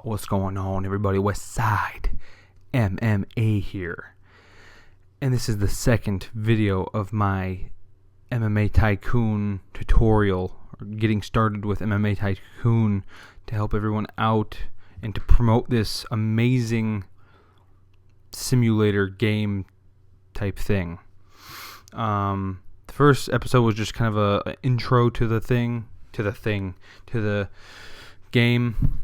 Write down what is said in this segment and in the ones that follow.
What's going on, everybody? West Side MMA here. And this is the second video of my MMA Tycoon tutorial, or getting started with MMA Tycoon to help everyone out and to promote this amazing simulator game type thing. The first episode was just kind of an intro to the game.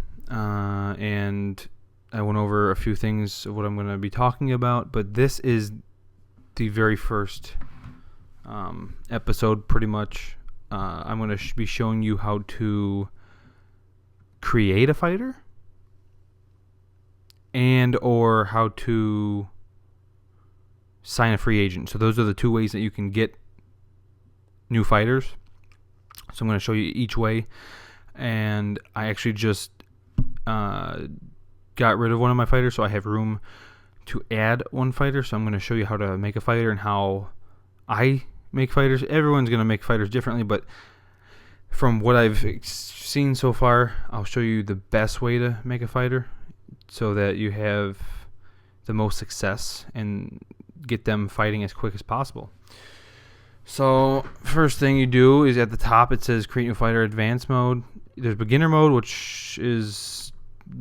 And I went over a few things of what I'm going to be talking about, but this is the very first episode, pretty much. I'm going to be showing you how to create a fighter and or how to sign a free agent. So those are the two ways that you can get new fighters. So I'm going to show you each way. And I actually just got rid of one of my fighters, so I have room to add one fighter. So I'm going to show you how to make a fighter and how I make fighters. Everyone's going to make fighters differently, but from what I've seen so far, I'll show you the best way to make a fighter so that you have the most success and get them fighting as quick as possible. So first thing you do is at the top it says create new fighter, advanced mode. There's beginner mode, which is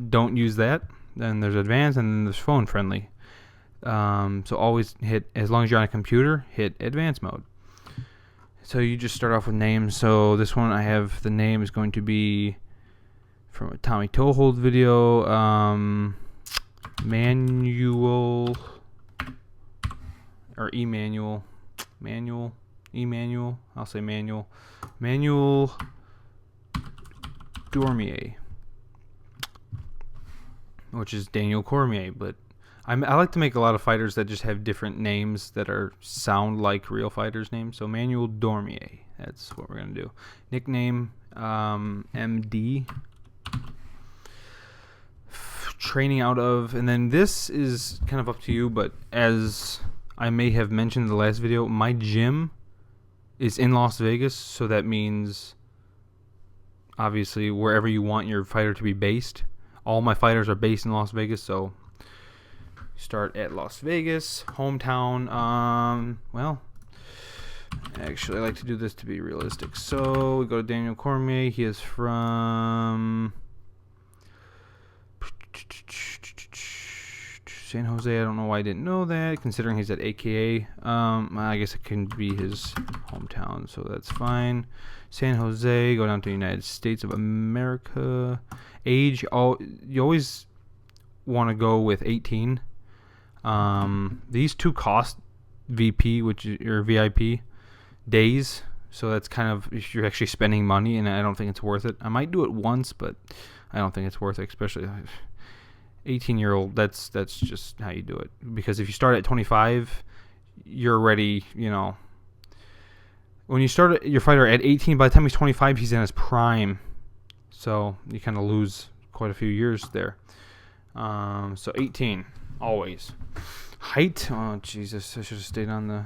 don't use that. Then there's advanced, and then there's phone friendly. So always hit, as long as you're on a computer, hit advanced mode. So you just start off with names. So this one I have, the name is going to be from a Tommy Toehold video, Manual or Emmanuel. I'll say Manual Dormier, which is Daniel Cormier, but I like to make a lot of fighters that just have different names that sound like real fighters' names. So Manuel Dormier, that's what we're gonna do. Nickname MD. Training out of, and then this is kind of up to you, but as I may have mentioned in the last video, my gym is in Las Vegas, so that means obviously wherever you want your fighter to be based. All my fighters are based in Las Vegas, so start at Las Vegas, hometown. Well, actually I like to do this to be realistic. So we go to Daniel Cormier. He is from San Jose. I don't know why I didn't know that, considering he's at AKA. I guess it can be his hometown, so that's fine. San Jose, go down to the United States of America. Age, you always want to go with 18. These two cost VP, which is your VIP, days, so that's kind of, if you're actually spending money, and I don't think it's worth it. I might do it once, but I don't think it's worth it, especially 18-year-old. That's just how you do it, because if you start at 25, you're already, when you start your fighter at 18, by the time he's 25, he's in his prime, so you kind of lose quite a few years there. So 18 always. Height, oh Jesus, I should have stayed on the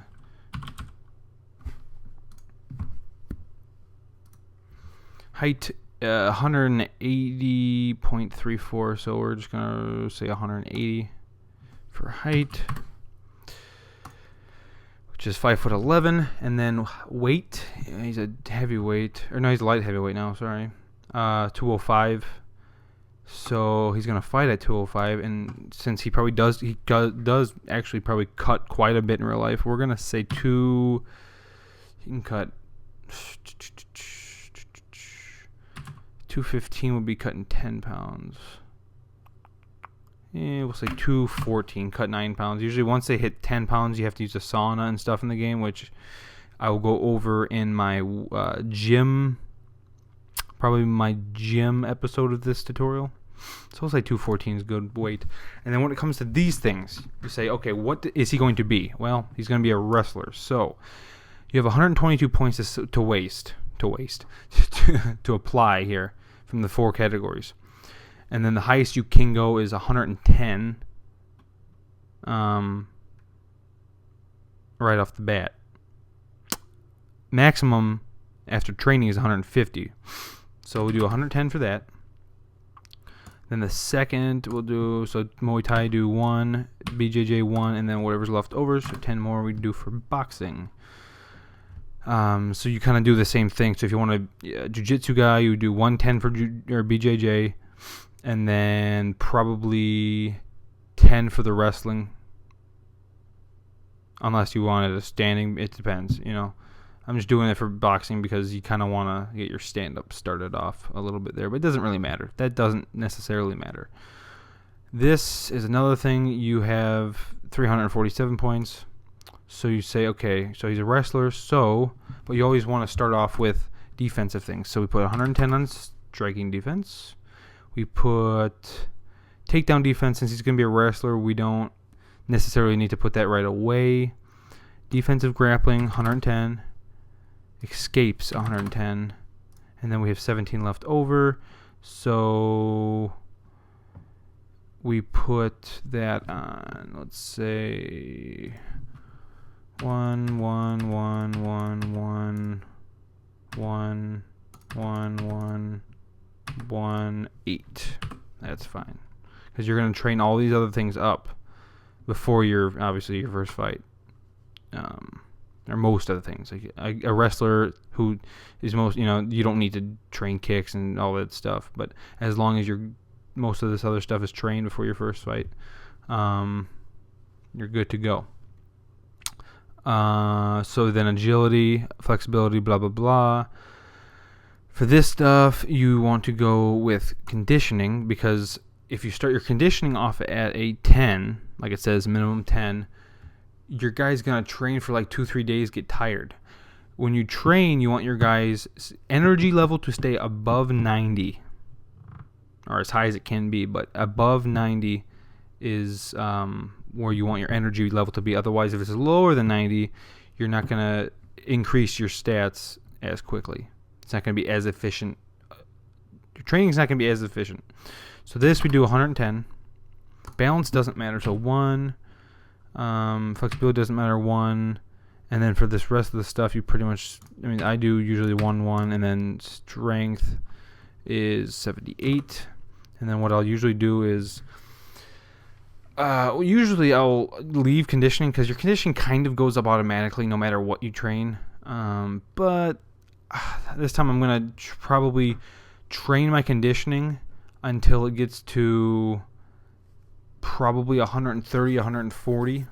height. 180.34, so we're just gonna say 180 for height, which is 5'11", and then weight. He's a heavyweight, or no, he's a light heavyweight now. Sorry, 205. So he's gonna fight at 205, and since he does actually probably cut quite a bit in real life, we're gonna say he can cut. 215 would be cutting 10 pounds. We'll say 214, cut 9 pounds. Usually once they hit 10 pounds, you have to use a sauna and stuff in the game, which I will go over in my gym episode of this tutorial. So we'll say 214 is good weight. And then when it comes to these things, you say, okay, what is he going to be? Well, he's going to be a wrestler. So you have 122 points to apply here from the 4 categories, and then the highest you can go is 110 right off the bat. Maximum after training is 150, so we do 110 for that. Then the second we'll do, so Muay Thai do 1, BJJ 1, and then whatever's left over, so 10 more we do for boxing. So you kind of do the same thing. So if you want a jiu-jitsu guy, you do 110 for BJJ, and then probably 10 for the wrestling. Unless you wanted a standing, it depends, you know. I'm just doing it for boxing because you kind of want to get your stand-up started off a little bit there. But it doesn't really matter. That doesn't necessarily matter. This is another thing. You have 347 points. So you say, okay, so he's a wrestler. But you always want to start off with defensive things. So we put 110 on striking defense. We put takedown defense. Since he's going to be a wrestler, we don't necessarily need to put that right away. Defensive grappling, 110. Escapes, 110. And then we have 17 left over. So we put that on, let's say, 1, 1, 1, 1, 1, 1, 1, 1, 1, 8. That's fine. Because you're going to train all these other things up before obviously your first fight. Or most of the things. Like a wrestler who is most, you don't need to train kicks and all that stuff. But as long as most of this other stuff is trained before your first fight, you're good to go. So then agility, flexibility, blah, blah, blah. For this stuff, you want to go with conditioning, because if you start your conditioning off at a 10, like it says minimum 10, your guy's going to train for like 2-3 days, get tired. When you train, you want your guy's energy level to stay above 90, or as high as it can be, but above 90 is where you want your energy level to be. Otherwise, if it's lower than 90, you're not going to increase your stats as quickly. It's not going to be as efficient. Your training's not going to be as efficient. So this we do 110. Balance doesn't matter, so 1. Flexibility doesn't matter, 1. And then for this rest of the stuff, you pretty much, I do usually 1, 1, and then strength is 78. And then what I'll usually do is, usually I'll leave conditioning, because your conditioning kind of goes up automatically no matter what you train. But this time I'm going to probably train my conditioning until it gets to probably 130, 140,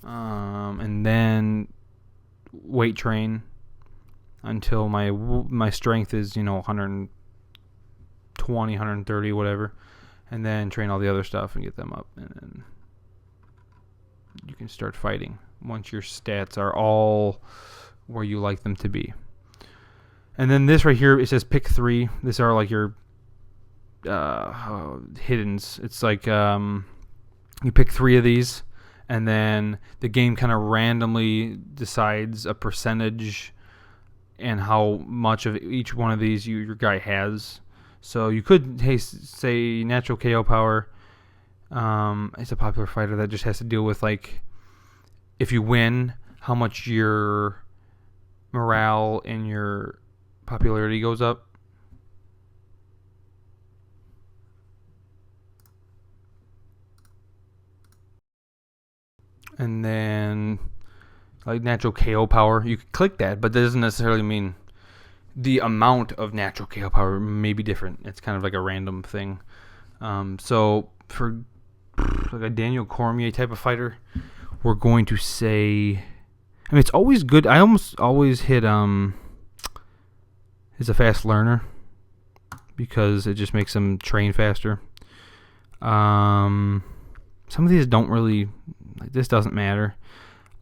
and then weight train until my strength is 120, 130, whatever, and then train all the other stuff and get them up, and then you can start fighting once your stats are all where you like them to be. And then this right here, it says pick 3. These are like your hiddens. It's like you pick 3 of these, and then the game kind of randomly decides a percentage and how much of each one of these your guy has. So you could say natural KO power. It's a popular fighter that just has to deal with, like, if you win, how much your morale and your popularity goes up. And then, like, natural KO power, you could click that, but that doesn't necessarily mean the amount of natural KO power may be different. It's kind of like a random thing. So for like a Daniel Cormier type of fighter, we're going to say, it's always good. I almost always hit is a fast learner, because it just makes them train faster. Some of these don't really, like, this doesn't matter.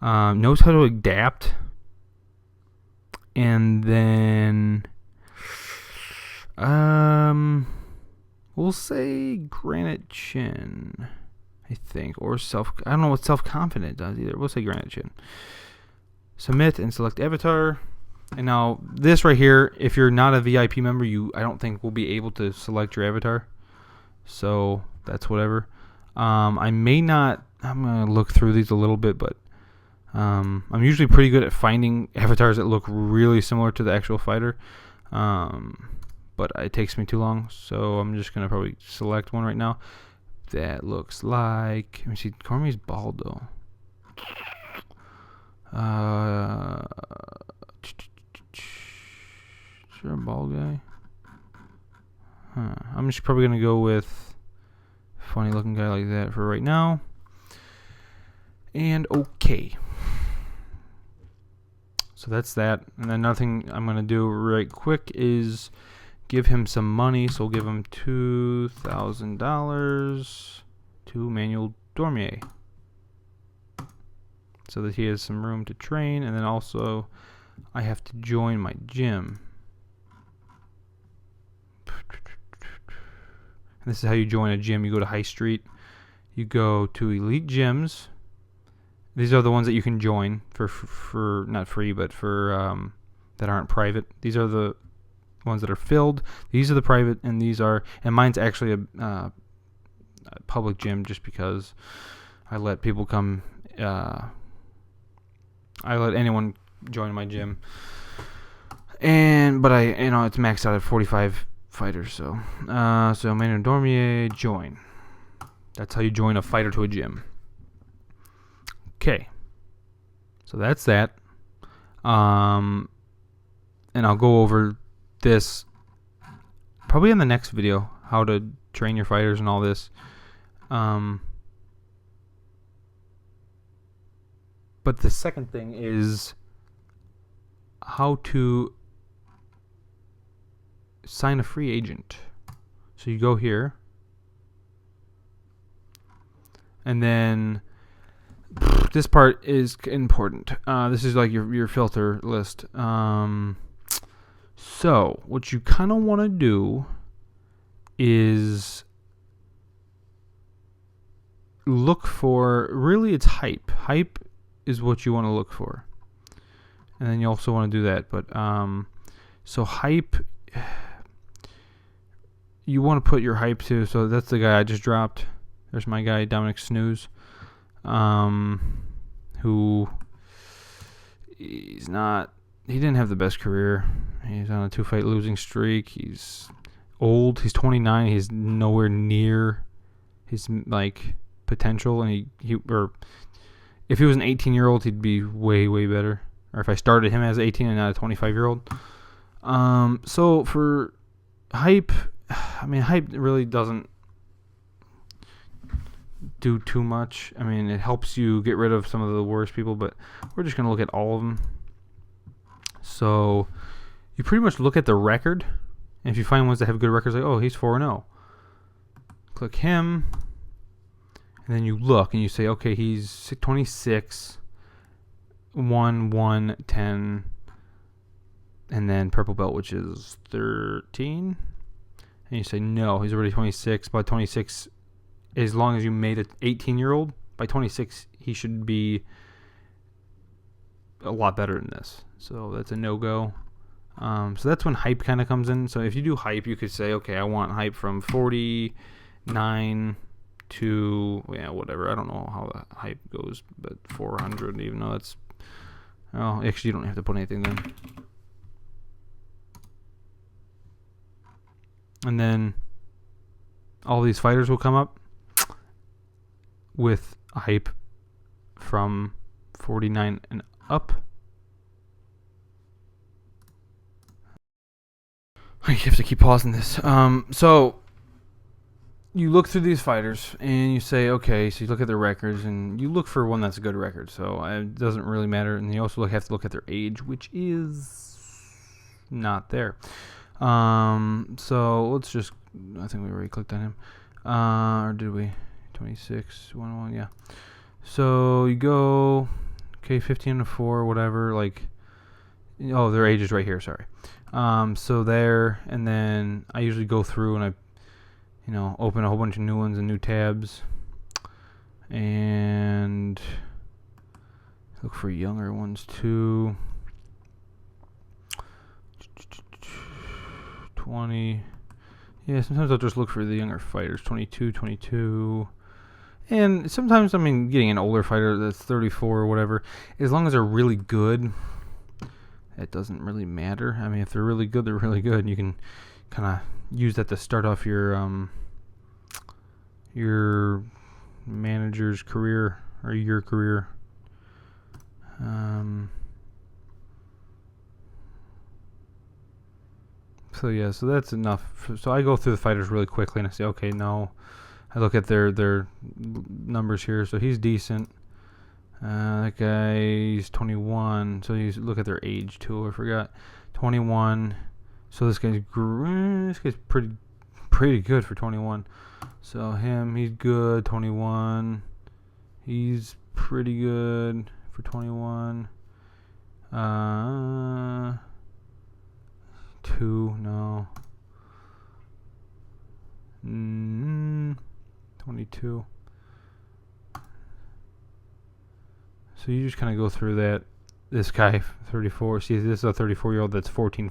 Knows how to adapt. And then we'll say granite chin, I think, or I don't know what self-confident does either. We'll say granite chin. Submit and select avatar. And now this right here, if you're not a VIP member, I don't think will be able to select your avatar. So that's whatever. I'm going to look through these a little bit, but I'm usually pretty good at finding avatars that look really similar to the actual fighter. But but it takes me too long, so I'm just gonna probably select one right now. That looks like, let me see, Cormier's bald though. Is there a bald guy? I'm just probably gonna go with funny looking guy like that for right now. And okay. So that's that. And then another thing I'm gonna do right quick is give him some money. So we'll give him $2,000 to Manuel Dormier, so that he has some room to train. And then also I have to join my gym. And this is how you join a gym. You go to High Street, you go to Elite Gyms. These are the ones that you can join for not free, but for that aren't private. These are the ones that are filled. These are the private, and these are, and mine's actually a public gym, just because I let people come. I let anyone join my gym, but it's maxed out at 45 fighters. So Manuel Dormier, join. That's how you join a fighter to a gym. Okay, so that's that. And I'll go over this probably in the next video, how to train your fighters and all this. But the second thing is how to sign a free agent. So you go here, and then this part is important. This is like your filter list. So what you kind of want to do is look for, really it's hype. Hype is what you want to look for. And then you also want to do that. But so hype, you want to put your hype to, so that's the guy I just dropped. There's my guy, Dominic Snooze. Who he didn't have the best career. He's on a 2-fight losing streak. He's old. He's 29. He's nowhere near his potential. And if he was an 18-year-old, he'd be way, way better. Or if I started him as 18 and not a 25-year-old. So for hype, hype really doesn't do too much. It helps you get rid of some of the worst people, but we're just going to look at all of them. So you pretty much look at the record, and if you find ones that have good records, like, oh, he's 4-0, click him, and then you look and you say, okay, he's 26, 1, 10, and then purple belt, which is 13, and you say, no, he's already 26. By 26, as long as you made an 18-year-old, by 26, he should be a lot better than this. So that's a no-go. So that's when hype kind of comes in. So if you do hype, you could say, okay, I want hype from 49 to, whatever. I don't know how the hype goes, but 400, even though that's, actually, you don't have to put anything then. And then all these fighters will come up with hype from 49 and up. I have to keep pausing this. So you look through these fighters and you say, okay, so you look at their records and you look for one that's a good record. So it doesn't really matter. And you also have to look at their age, which is not there. So let's just, I think we already clicked on him. Or did we? 26, 1, yeah. So you go, okay, 15 to 4, whatever, their age is right here, sorry. So there, and then I usually go through and I, open a whole bunch of new ones and new tabs, and look for younger ones too. 20, yeah, sometimes I'll just look for the younger fighters, 22. And sometimes, getting an older fighter that's 34 or whatever, as long as they're really good, it doesn't really matter. If they're really good, they're really good. You can kind of use that to start off your manager's career or your career. So yeah, so that's enough. So I go through the fighters really quickly and I say, okay, no. I look at their numbers here. So he's decent. That guy, he's 21. So you look at their age too. I forgot, 21. So this guy's pretty good for 21. So he's good. 21. He's pretty good for 21. 2, no. 22. So you just kind of go through that. This guy, 34. See, this is a 34-year-old that's 14.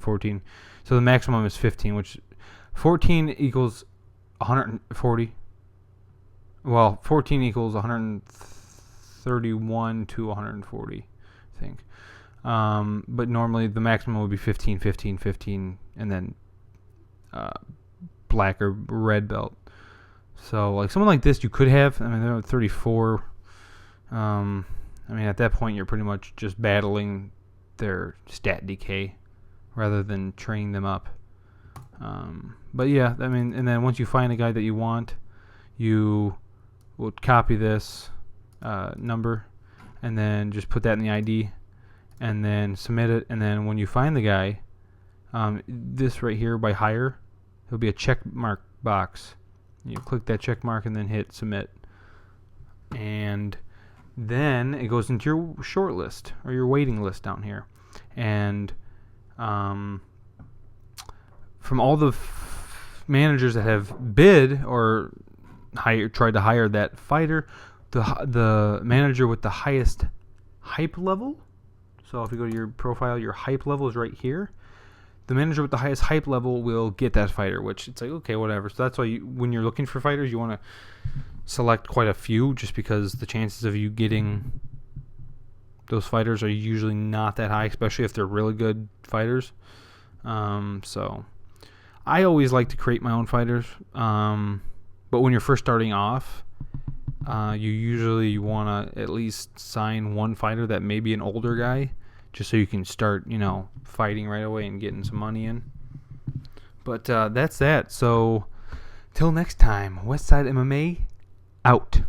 So the maximum is 15, which 14 equals 140. Well, 14 equals 131 to 140, I think. But normally the maximum would be 15, and then black or red belt. So like someone like this you could have. I mean, they're 34. I mean, at that point you're pretty much just battling their stat decay rather than training them up. But yeah, I mean, and then once you find a guy that you want, you will copy this number and then just put that in the ID and then submit it. And then when you find the guy, this right here by hire, there'll be a check mark box. You click that check mark and then hit submit. And then it goes into your short list or your waiting list down here. And from all the managers that have bid or tried to hire that fighter, the manager with the highest hype level. So if you go to your profile, your hype level is right here. The manager with the highest hype level will get that fighter, which it's like, okay, whatever. So that's why when you're looking for fighters, you want to select quite a few, just because the chances of you getting those fighters are usually not that high, especially if they're really good fighters. So I always like to create my own fighters. But when you're first starting off, you usually want to at least sign one fighter that may be an older guy, just so you can start, fighting right away and getting some money in. But that's that. So till next time, Westside MMA out.